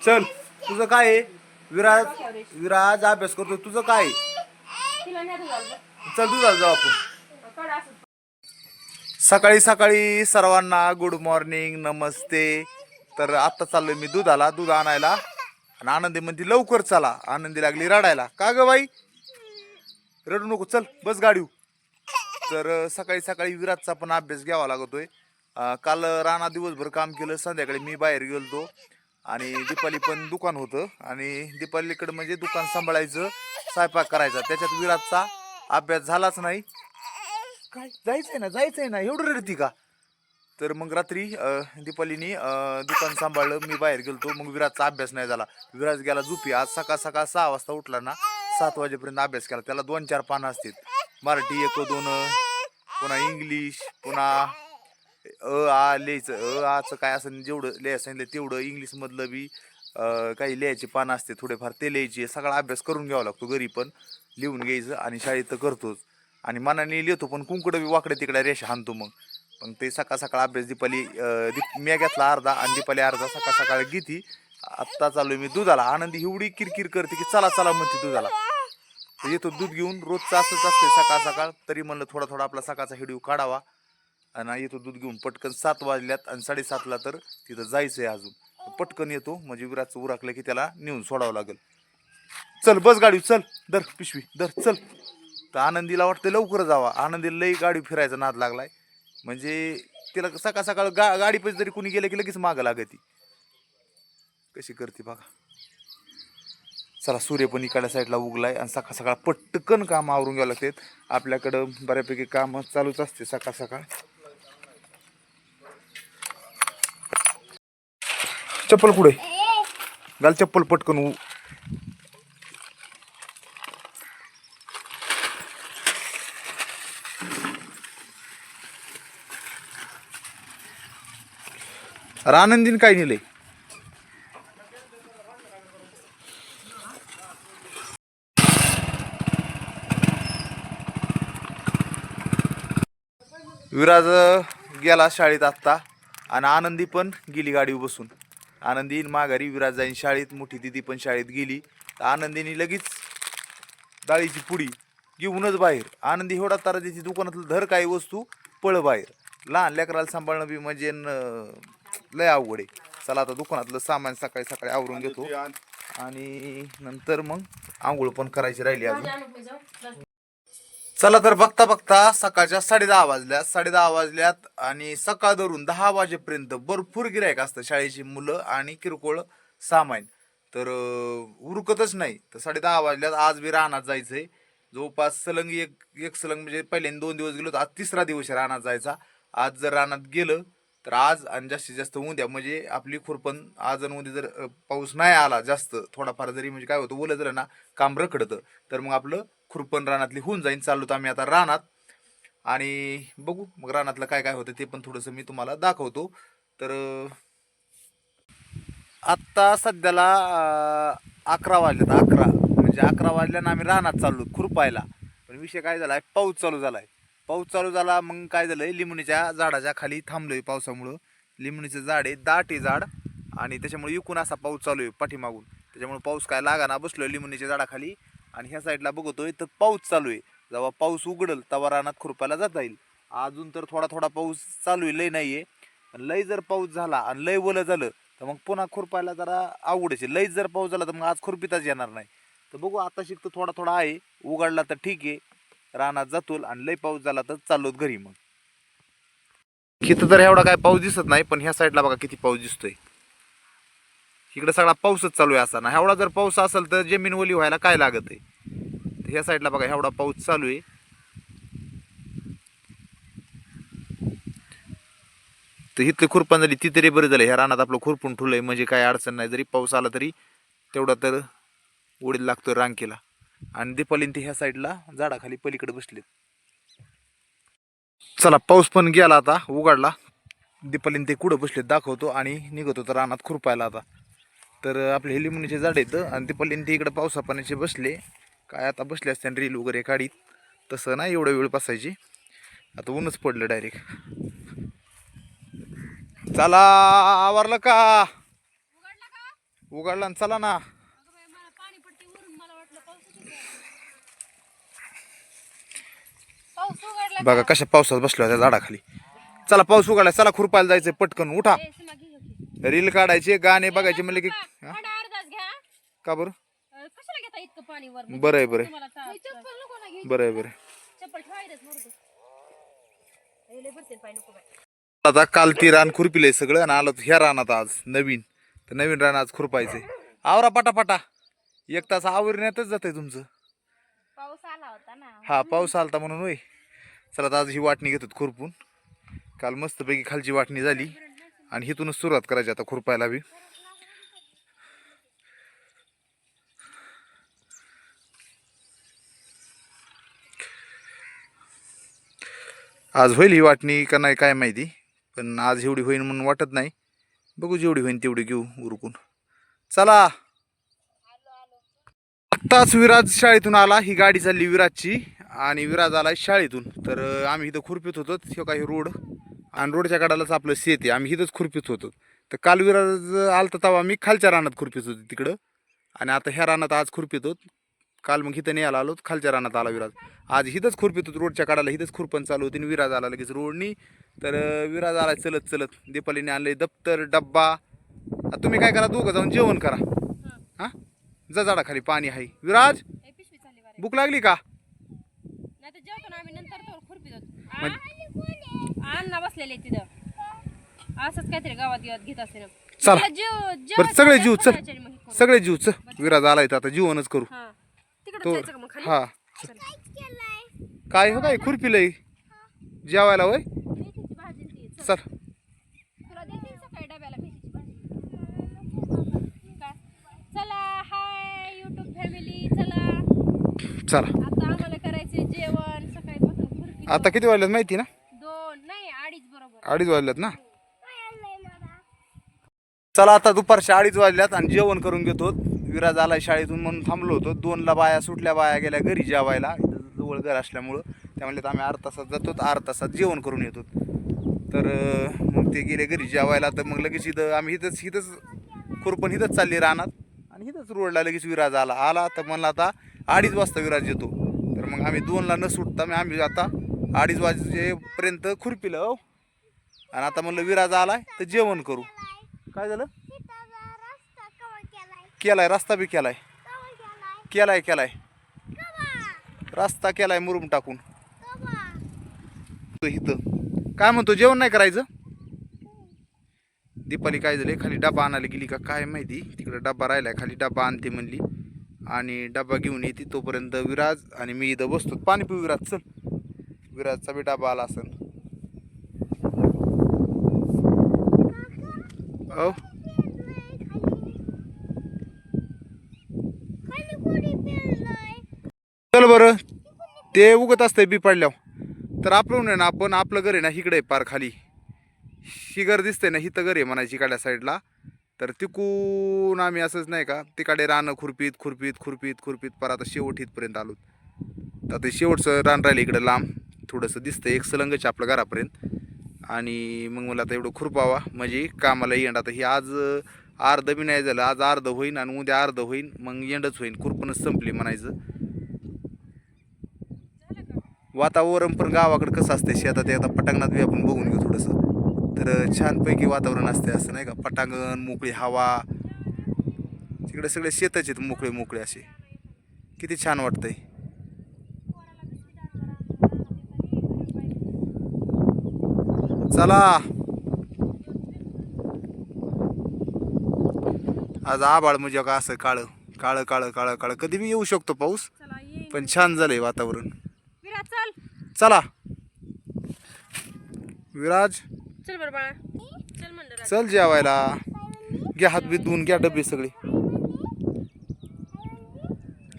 चल तुझं काय आहे? विराज विराज अभ्यास करतो. तुझं काय आहे? चल दुधाला जाऊ आपण. सकाळी सकाळी सर्वांना गुड मॉर्निंग, नमस्ते. तर आता चाललोय मी दुधाला, दूध आणायला. आणि आनंदी म्हणते लवकर चला. आनंदी लागली रडायला. का ग बाई? रडू नको, चल बस गाडी. तर सकाळी सकाळी विराजचा पण अभ्यास घ्यावा लागतोय. काल राणा दिवसभर काम केलं, संध्याकाळी मी बाहेर गेलतो आणि दीपाली पण दुकान होतं आणि दीपालीकडे म्हणजे दुकान सांभाळायचं, स्वयंपाक करायचा. त्याच्यात विराजचा अभ्यास झालाच नाही. काय जायचंय ना एवढं रडती का? तर मग रात्री दीपालीनी दुकान सांभाळलं, मी बाहेर गेलतो. मग विराजचा अभ्यास नाही झाला. विराज गेला झोपी. आज सकाळ 6 वाजता उठला ना, 7 वाजेपर्यंत अभ्यास केला. त्याला 2-4 पानं असतील. मराठी 1-2, पुन्हा इंग्लिश, पुन्हा आ लिहायचं. आचं काय असं जेवढं लिहायचं सांगितलं तेवढं. इंग्लिशमधलं बी काही लिहायचे पानं असते थोडेफार, ते लिहायचे. सगळा अभ्यास करून घ्यावा लागतो. घरी पण लिहून घ्यायचं आणि शाळेत तर करतोच. आणि मनाने लिहितो पण कुंकडं बी वाकडे तिकडे रेषा हाणतो. मग ते सकाळ सकाळ अभ्यास दीपाली मी घेतला अर्धा आणि दीपाली अर्धा सकाळ सकाळ घेती. आत्ता चालू मी दुधाला. आनंदी एवढी किरकिर करते की चला चला म्हणते दुधाला. तर येतो दूध घेऊन. रोजचं असंच असते सकाळ सकाळ. तरी म्हणलं थोडा थोडा आपला सकाळचा हिडिओ काढावा. आणि येतो दूध घेऊन पटकन. 7 वाजल्यात आणि 7:30ला तर तिथं जायचंय अजून. पटकन येतो म्हणजे विराजचं उरकलं की त्याला नेऊन सोडावं लागेल. चल बस गाडी, चल दर पिशवी दर, चल. तर आनंदीला वाटतं लवकर जावा. आनंदीला लई गाडी फिरायचा नाद लागलाय. म्हणजे तिला सकाळ सकाळ गाडी पैसे जरी कुणी गेलं की लगेच मागं लागती. कशी करते बघा. चला सूर्य पण इकडल्या साईडला उगलाय आणि सकाळ सकाळ पटकन काम आवरून घ्यावं लागतात. आपल्याकडं बऱ्यापैकी काम चालूच असते सकाळ सकाळ. चप्पल कुठे घाल, चप्पल पटकन. अरे आनंदीन काय नेलंय? विराज गेला शाळेत आत्ता आणि आनंदी पण गेली गाडीवर बसून. आनंदी माघारी, विराज जाईन शाळेत. मोठी दिदी पण शाळेत गेली. तर आनंदीने लगेच डाळीची पुडी घेऊनच बाहेर. आनंदी एवढा तारा त्याची दुकानातलं धर काही वस्तू पळ बाहेर. लहान लेकराला सांभाळणं बी म्हणजे लय अवघड आहे. चला आता दुकानातलं सामान सकाळी सकाळी आवरून घेतो आणि नंतर मग आंघोळ पण करायची राहिली अजून. चला तर बघता बघता सकाळच्या 10:30 वाजल्यात. 10:30 वाजल्यात आणि सकाळ धरून 10 वाजेपर्यंत भरपूर गिरायक असतं. शाळेची मुलं आणि किरकोळ सामान. तर उरकतच नाही. तर 10:30 वाजल्यात. आज बी रानात जायचंय. जवळपास सलंग एक सलंग म्हणजे पहिल्यांदा 2 दिवस गेलो, आज 3रा दिवस रानात जायचा. आज जर रानात गेलं तर आज आणि जास्तीत जास्त उद्या म्हणजे आपली खुरपण. आज आणि उद्या जर पाऊस नाही आला जास्त, थोडाफार जरी म्हणजे काय होतं ओलं झालं ना, काम रखडतं. तर मग आपलं खुरपण रानातली होऊन जाईन. चाललो तर आम्ही आता रानात आणि बघू मग रानातलं काय काय होतं ते पण थोडंसं मी तुम्हाला दाखवतो. तर आत्ता सध्याला 11 वाजल्यात. 11 म्हणजे 11 वाजल्यानं आम्ही रानात चाललो खुरपायला. पण विषय काय झाला आहे, पाऊस चालू झाला आहे. पाऊस चालू झाला मग काय झालं आहे, लिंबणीच्या झाडाच्या खाली थांबलो आहे पावसामुळं. लिंबणीचं झाड आहे, दाट आहे झाड आणि त्याच्यामुळे इकून असा पाऊस चालू आहे पाठीमागून. त्याच्यामुळे पाऊस काय लागाना. बसलो आहे लिंबणीच्या झाडाखाली आणि ह्या साईडला बघतोय तर पाऊस चालू आहे. जेव्हा पाऊस उघडल तेव्हा रानात खुरपायला जाता येईल. अजून तर थोडा थोडा पाऊस चालू आहे, लय नाही आहे. पण लय जर पाऊस झाला आणि लय ओलं झालं तर मग पुन्हा खुरपायला जरा अवघडच आहे. लईच जर पाऊस झाला तर मग आज खुरपिताच येणार नाही. तर बघू आता शिकतो थोडा थोडा आहे. उघडला तर ठीक आहे, रानात जातो आणि लय पाऊस झाला तर चाललोत घरी. मग इथं तर एवढा काय पाऊस दिसत नाही, पण ह्या साईडला बघा किती पाऊस दिसतोय. इकडे सगळा पाऊसच चालू आहे. असा ना एवढा जर पाऊस असेल तर जमीन ओली व्हायला काय लागत आहे. ह्या साईडला बघा एवढा पाऊस चालू आहे. तर इथली खुरपण झाली ती तरी बरं झालं. ह्या रानात आपलं खुरपून ठेवलंय म्हणजे काय अडचण नाही. जरी पाऊस आला तरी तेवढा तर उडीद लागतो रांकीला. आणि दीपालीन ते ह्या साईडला झाडाखाली पलीकडे बसलेत. चला पाऊस पण गेला आता, उघडला. दीपालीन ते कुठं बसलेत दाखवतो आणि निघतो तर रानात खुरपायला आता. तर आपले हे लिंबणीचे झाड आहेत आणि दीपालीन ते इकडे पावसा पाण्याचे बसले. काय आता बसले असते रील वगैरे काढीत. तसं नाही एवढं वेळ बसायची. आता ऊनच पडलं डायरेक्ट. चला आवरलं का? उघडला ना, चला ना. पाणी पडते वरून, मला वाटलं पाऊस उघडला. बघा कशा पावसात बसलो त्या झाडाखाली. चला पाऊस उघडला, चला खुरपायला जायचं पटकन. उठा, रील काढायचे, गाणे बघायचे म्हणले की. हा? अर्धाच घ्या. का बरं? कशाला घेता इतकं पाणी वर? बरं आहे, बरं आहे. तुम्हाला चप्पल नको ना घ्यायची. बरं आहे, बरं आहे. चप्पल ठेवायलाच बरोबर. लय भरते पाणी नको बाय. आता काल ती रान खुरपिलंय सगळं आणि आलं ह्या रानात आज नवीन. तर नवीन रान आज खुरपायचंय. आवरा पटापटा, 1 तास आवरण्यातच जातंय तुमचं. पाऊस आला होता ना. हा पाऊस आलता म्हणून होय. चला आता आज ही वाटणी घेतो खुरपून. काल मस्तपैकी खालची वाटणी झाली आणि हिथूनच सुरुवात करायची आता खुरपायला बी. आज होईल ही वाटणी का नाही काय माहिती, पण आज एवढी होईल म्हणून वाटत नाही. बघू जेवढी होईल तेवढी घेऊ उरकून. चला. आत्ताच विराज शाळेतून आला. ही गाडी चालली विराजची आणि विराज आला शाळेतून. तर आम्ही इथं खुरपीत होतो. हे काही रोड आणि रोडच्या कडालाच आपलं शेत आहे. आम्ही इथंच खुरपीत होतो. तर काल विराज आलता तेव्हा मी खालच्या रानात खुरपीत होतो तिकडं, आणि आता ह्या रानात आज खुरपीत होत. काल मग इथं नाही आलो, खालच्या रानात आला विराज. आज इथंच खुरपीत होत, रोडच्या कडाला इथंच खुरपण चालू होती. विराज आला लगेच रोडनी. तर विराज आला चलत चलत. दीपालीने आणले दप्तर डब्बा. आता तुम्ही काय करा, दोघं जाऊन जेवण करा. हां, जा झाडाखाली पाणी आहे. विराज पिशवी चालली बारे. भूक लागली का? नाही तर जेवतो ना आम्ही नंतर, तो खुरपीत होतो. अण्णा बसलेले तिथं असंच काहीतरी गावात घेत असते ना. चला जीव बरं, सगळे जीव चल, सगळे जीव चल. विराज आलाय तर आता जीवनच करू तो. हा काय हो काय खुरपीलंय जेवायला होय. चल तुला देते सकाळी डब्याला मेथीची भाजी. चला हाय युट्यूब फॅमिली, चला चला. आता आम्हाला करायचे जेवण. सकाळीपासून खुरपी. आता किती वाजल्यात माहिती ना? 2 नाही 2:30 बरोबर. 2:30 वाजल्यात ना. चला आता दुपारच्या 2:30 वाजल्यात आणि जेवण करून घेतो. विराज आलाय शाळेतून म्हणून थांबलो होतो. 2ला बाया सुटल्या, बाया गेल्या घरी जेवायला. जवळ घर असल्यामुळं त्यामुळे आम्ही अर्धा तासात जातो, अर्धा तासात जेवण करून येतो. तर मग ते गेले घरी जेवायला. तर मग लगेच इथं आम्ही इथंच खुरपण इथंच चालली रानात आणि इथंच रोडला लगेच विराज आला. तर म्हणलं आता 2:30 वाजता विराज येतो. तर मग आम्ही 2ला न सुटता आम्ही आता 2:30 वाजेपर्यंत खुरपिलं. आणि आता म्हणलं विराज आलाय तर जेवण करू. काय झालं? केलाय रस्ता बी केलाय रस्ता केलाय मुरुम टाकून. इथं काय म्हणतो, जेवण नाही करायचं? दीपाली काय झाले, खाली डबा आणायला गेली का काय माहिती. तिकडे डबा राहिलाय खाली, डबा आणते म्हणली आणि डबा घेऊन येते. तोपर्यंत विराज आणि मी इथं बसतो. पाणी पिऊ विराज, चल. विराजचा बी डबा आला असेल. हो चल बरं. ते उगत असतंय बी पडल्यावर. तर आपण आहे ना, आपण आपलं घर आहे ना इकडे पार खाली. ही घर दिसतंय ना, हिथं घर आहे म्हणायची इकडल्या साईडला. तर तिकून आम्ही असंच नाही का तिकडे रानं खुरपीत पर आता शेवट इथपर्यंत आलो. तर ते शेवटचं रान राहिलं इकडं लांब थोडंसं दिसतंय, एक सलंगच आपलं घरापर्यंत. आणि मग मला आता एवढं खुरपावा म्हणजे कामाला येण. आता ही आज अर्ध बी नाही झालं, आज अर्ध होईन आणि उद्या अर्ध होईन, मग एंडच होईन, खुरपणच संपली म्हणायचं. वातावरण पण गावाकडे कसं असते शेतात, एकदा पटांगणात बी आपण बघून घेऊ थोडंसं. तर छानपैकी वातावरण असते असं नाही का, पटांगण, मोकळी हवा. तिकडे सगळे शेतच आहेत मोकळे असे. किती छान वाटतंय. चला आज आभाळ म्हणजे का असं काळं काळं काळं काळं काळं कधी बी येऊ शकतो पाऊस, पण छान झालंय वातावरण. चला विराज चल बरं बाळा, चल म्हणलं. चल जेवायला. घ्या हात बीत धुवून, घ्या डबे सगळे.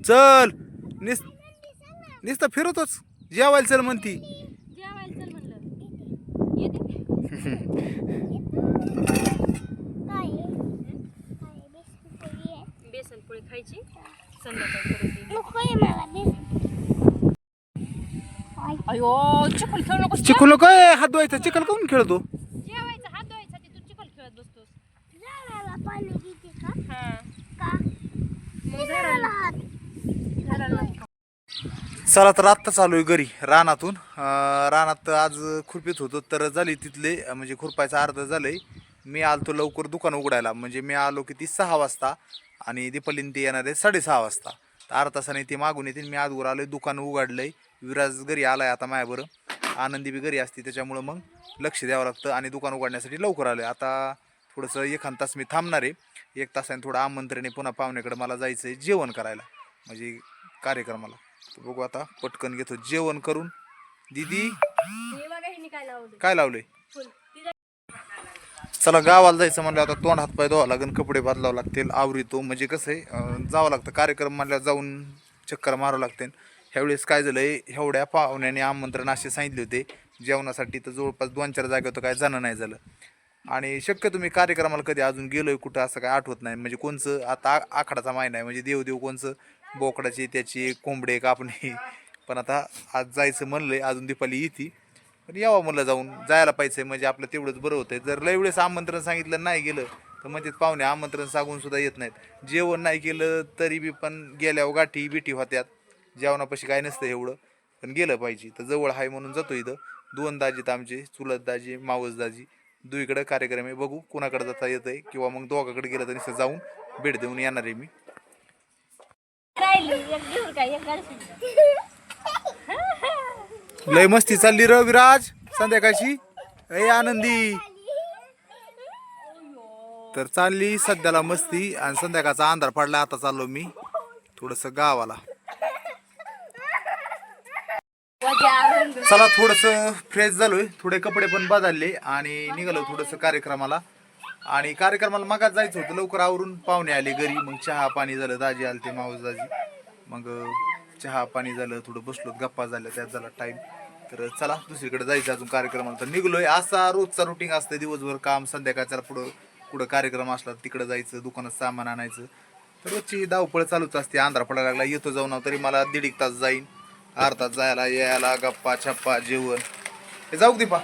चल नुसतं फिरतोच, जेवायला चल म्हणती. जेवायला चल म्हणलं. येते बेसन पोळी खायची संध्याकाळी. अयो चिखल खेळ नको. चिखल काय हात धुवायचा, चिखल काऊन खेळतो? जेवायचं हात धुवायचा, तू चिखल खेळत बसतोस. चला तर आत्ता चालू आहे घरी रानातून. रानात आज खुरपीत होतो तर झाली तिथले म्हणजे खुरपायचा अर्ध झालंय. मी आलतो लवकर दुकान उघडायला, म्हणजे मी आलो किती 6 वाजता आणि दीपालीन ते येणार आहे 6:30 वाजता. तर अर्धा तासाने ते मागून येतील. मी आजवर आलोय, दुकान उघडलंय. विराज घरी आलाय आता माझ्याबरोबर, आनंदी बी घरी असते त्याच्यामुळं मग लक्ष द्यावं लागतं आणि दुकान उघडण्यासाठी लवकर आलोय. आता थोडंसं एखाद तास मी थांबणार आहे. 1 तासाने थोडं आमंत्रण आहे पुन्हा पाहुण्याकडे मला जायचं आहे जेवण करायला, म्हणजे कार्यक्रमाला. तर बघू आता पटकन घेतो जेवण करून. दीदी काय लावलंय? चला गावाला जायचं म्हणलं आता तोंड हातपाय धुवावं लागेल, कपडे बदलावं लागतील, आवरितो. म्हणजे कसं आहे जावं लागतं कार्यक्रम म्हणल्यावर, जाऊन चक्कर मारावं लागते. ह्यावेळेस काय झालं आहे, एवढ्या पाहुण्याने आमंत्रण असे सांगितले होते जेवणासाठी, तर जवळपास 2-4 जागा होतं, काय जाणं नाही झालं. आणि शक्यतो मी कार्यक्रमाला कधी अजून गेलोय कुठं असं काय आठवत नाही. म्हणजे कोणचं आता आखाडाचा महिना आहे, म्हणजे देव कोणचं बोकडाची त्याची कोंबडे कापणे. पण आता आज जायचं म्हणलंय, अजून दीपाली येते पण यावं म्हणलं, जाऊन जायला पाहिजे. म्हणजे आपलं तेवढंच बरं होतंय. जर लय वेळेस आमंत्रण सांगितलं नाही गेलं तर म्हणजे पाहुणे आमंत्रण सांगून सुद्धा येत नाहीत. जेवण नाही केलं तरी बी पण गेल्यावर गाठी बिठी होत्यात. जेवणापाशी काय नसतं एवढं, पण गेलं पाहिजे. तर जवळ आहे म्हणून जातो. इथं 2 दाजीत आमचे, चुलत दाजी, मावस दाजी, दुईकडे कार्यक्रम आहे. बघू कुणाकडे जाता येतंय किंवा मग दोघाकडे गेलं तर नुसतं जाऊन भेट देऊन येणार आहे मी. लय मस्ती चालली र विराज संध्याकाळची. ए आनंदी तर चालली सध्याला मस्ती, आणि संध्याकाळचा अंधार पडला. आता चाललो मी थोडस गावाला. चला थोडस फ्रेश झालोय, थोडे कपडे पण बदलले आणि निघालो थोडस कार्यक्रमाला. आणि कार्यक्रमाला मगाच जायचं होतं, लवकर आवरून पाहुणे आले घरी. मग चहा पाणी झालं, दाजी आले ते मावस दाजी. मग चहा पाणी झालं, थोडं बसलो, गप्पा झाल्या, त्यात झाला टाइम. तर चला दुसरीकडे जायचं अजून कार्यक्रमाला. तर निघलोय. असा रोजचा रुटीन असतं, दिवसभर काम, संध्याकाळच्या पुढं कार्यक्रम असला तिकडं जायचं, दुकानात सामान आणायचं. तर रोजची धावपळ चालूच असते. अंधार पडायला लागला, येतो जाऊन तरी मला 1.5 तास जाईन, अर्धा तास जायला यायला, गप्पा छप्पा जेवण. हे जाऊ दीपा